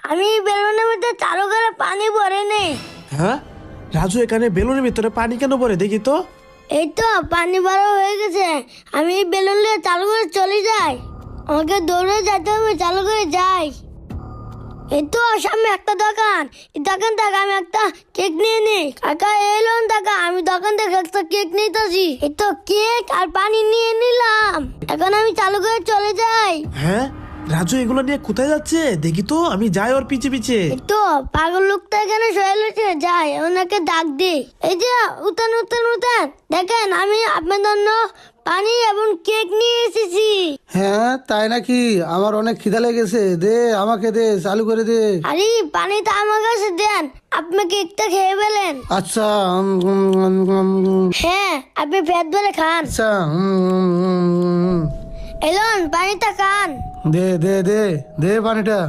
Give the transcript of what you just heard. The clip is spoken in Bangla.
আমি বেলুনের মধ্যে চালু করে পানি ভরে নেই। হ্যাঁ রাজু, এখানে বেলুনের ভিতরে পানি কেন পড়ে দেখি তো। এই তো পানি ভরা হয়ে গেছে। আমি বেলুন নিয়ে চালু করে চলে যাই। আমাকে দৌড়ে যেতে হবে, চালু করে যাই। এই তো সামনে একটা দোকান, এই দোকান থেকে আমি একটা কেক নিয়ে নিই। কাকা এলেন টাকা, আমি দোকান থেকে একটা কেক নিতেছি। এই তো কেক আর পানি নিয়ে নিলাম। এখন আমি চালু করে চলে যাই। হ্যাঁ রাজু, এগুলো নিয়ে কোথায় যাচ্ছে দেখি তো, আমি যাই ওর পিছে পিছে। এই তো পাগল লোকটা এখানে শুয়ে রয়েছে, যাই ওনাকে ডাক দিই। এই যে উঠান উঠান উঠান, দেখেন আমি আপনার জন্য পানি এবং কেক নিয়ে এসেছি। হ্যাঁ তাই নাকি? আমার অনেক খিদা লেগেছে, দে আমাকে দে, চালু করে দে। আরে পানিটা আমার কাছে দেন, আপনি কেকটা খেয়ে ফেলেন। আচ্ছা হ্যাঁ, আপনি পেট ভরে খান। আচ্ছা এলন পানিটা খান। দে দে দে দে পানিটা।